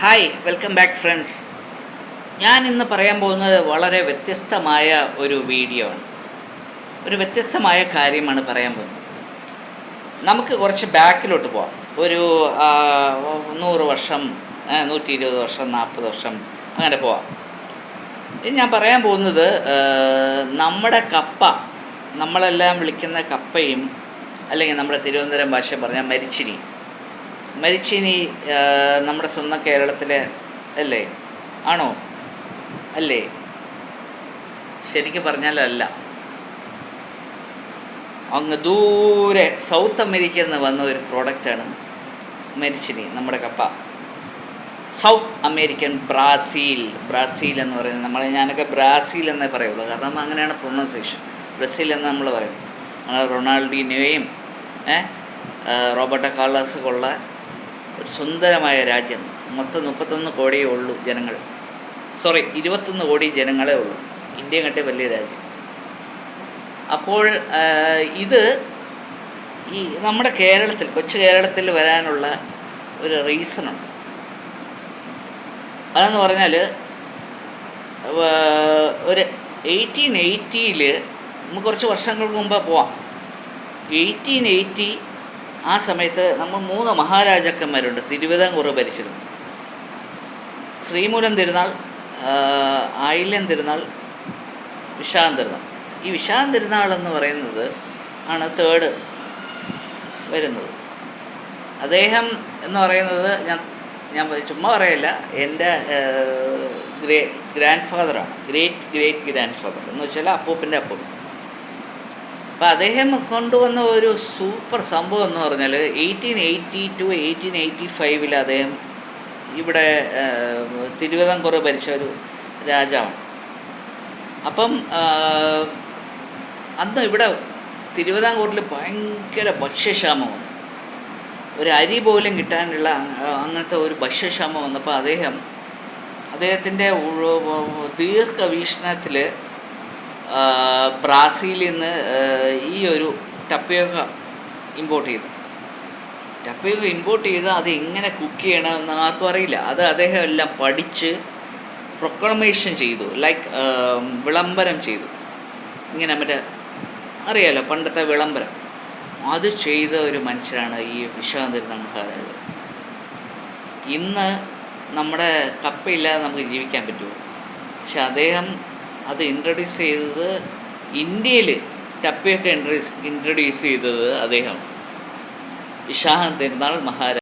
Hi, welcome back friends. ഞാൻ ഇന്ന് പറയാൻ പോകുന്നത് വളരെ വ്യത്യസ്തമായ ഒരു വീഡിയോ ആണ്. ഒരു വ്യത്യസ്തമായ കാര്യമാണ് പറയാൻ പോകുന്നത്. നമുക്ക് കുറച്ച് ബാക്കിലോട്ട് പോവാം. ഒരു 100 വർഷം, 120 വർഷം, 40 വർഷം അങ്ങനെ പോവാം. ഇത് ഞാൻ പറയാൻ പോകുന്നത് നമ്മുടെ കപ്പ, നമ്മളെല്ലാം വിളിക്കുന്ന കപ്പയും, അല്ലെങ്കിൽ നമ്മുടെ തിരുവനന്തപുരം ഭാഷ പറഞ്ഞാൽ മരിച്ചിനി. മരിച്ചിനി നമ്മുടെ സ്വന്തം കേരളത്തിലെ അല്ലേ? ആണോ? അല്ലേ? ശരിക്കും പറഞ്ഞാലല്ല. അങ്ങ് ദൂരെ സൗത്ത് അമേരിക്കയിൽ നിന്ന് വന്ന ഒരു പ്രോഡക്റ്റാണ് മരിച്ചിനി, നമ്മുടെ കപ്പ. സൗത്ത് അമേരിക്കൻ ബ്രാസീൽ എന്ന് പറയുന്നത് ഞാനൊക്കെ ബ്രാസീൽ എന്നേ പറയുള്ളൂ, കാരണം അങ്ങനെയാണ് പ്രൊണൗൺസിയേഷൻ. ബ്രസീൽ എന്ന് നമ്മൾ പറയും. അങ്ങനെ റൊണാൾഡീനോയും റോബർട്ടോ കാർലോസൊക്കെ ഉള്ള ഒരു സുന്ദരമായ രാജ്യം. മൊത്തം 31 കോടിയേ ഉള്ളൂ ജനങ്ങൾ. 21 കോടി ജനങ്ങളേ ഉള്ളൂ. ഇന്ത്യ കണ്ടേ വലിയ രാജ്യം. അപ്പോൾ ഇത് ഈ നമ്മുടെ കേരളത്തിൽ, കൊച്ചു കേരളത്തിൽ വരാനുള്ള ഒരു റീസണുണ്ട്. അതെന്ന് പറഞ്ഞാൽ ഒരു 1880 നമുക്ക് കുറച്ച് വർഷങ്ങൾക്ക് മുമ്പ് പോവാം. 1880 ആ സമയത്ത് നമ്മൾ 3 മഹാരാജാക്കന്മാരുണ്ട് തിരുവിതാംകൂർ ഭരിച്ചിരുന്നു. ശ്രീമൂലം തിരുനാൾ, ആയില്യം തിരുനാൾ, വിശാഖം തിരുനാൾ. ഈ വിശാഖം തിരുനാൾ എന്ന് പറയുന്നത് ആണ് തേർഡ് വരുന്നത്. അദ്ദേഹം പറയുന്നത് ഞാൻ ചുമ്മാ പറയില്ല, എൻ്റെ ഗ്രാൻഡ് ഫാദറാണ്. ഗ്രേറ്റ് ഗ്രാൻഡ് ഫാദർ എന്ന് വെച്ചാൽ അപ്പൂപ്പൻ്റെ അപ്പൂപ്പൻ. അപ്പോൾ അദ്ദേഹം കൊണ്ടുവന്ന ഒരു സൂപ്പർ സംഭവം എന്ന് പറഞ്ഞാൽ 1880 to 1885 അദ്ദേഹം ഇവിടെ തിരുവിതാംകൂർ ഭരിച്ച ഒരു രാജാവാണ്. അപ്പം അന്ന് ഇവിടെ തിരുവിതാംകൂറിൽ ഭയങ്കര ഭക്ഷ്യക്ഷാമമാണ്. ഒരു അരി പോലും കിട്ടാനുള്ള അങ്ങനത്തെ ഒരു ഭക്ഷ്യക്ഷാമം വന്നപ്പോൾ അദ്ദേഹത്തിൻ്റെ ദീർഘവീക്ഷണത്തിൽ ബ്രാസീലിൽ നിന്ന് ഈ ഒരു ടപ്പിയോക്ക ഇമ്പോർട്ട് ചെയ്ത് അത് എങ്ങനെ കുക്ക് ചെയ്യണമെന്ന് ആർക്കും അറിയില്ല. അത് അദ്ദേഹം എല്ലാം പഠിച്ച് പ്രൊക്ലമേഷൻ ചെയ്തു, വിളംബരം ചെയ്തു. ഇങ്ങനെ അറിയാലോ പണ്ടത്തെ വിളംബരം, അത് ചെയ്ത ഒരു മനുഷ്യരാണ് ഈ വിശാഖം തിരുനാൾ മഹാരാജാവ്. ഇന്ന് നമ്മുടെ കപ്പയില്ലാതെ നമുക്ക് ജീവിക്കാൻ പറ്റുമോ? പക്ഷെ അദ്ദേഹം അത് ഇൻട്രൊഡ്യൂസ് ചെയ്തത്, ഇന്ത്യയിൽ ടപ്പിയൊക്കെ ഇൻട്രൊഡ്യൂസ് ചെയ്തത് അദ്ദേഹം, വിശാഖം തിരുനാൾ മഹാരാജ്.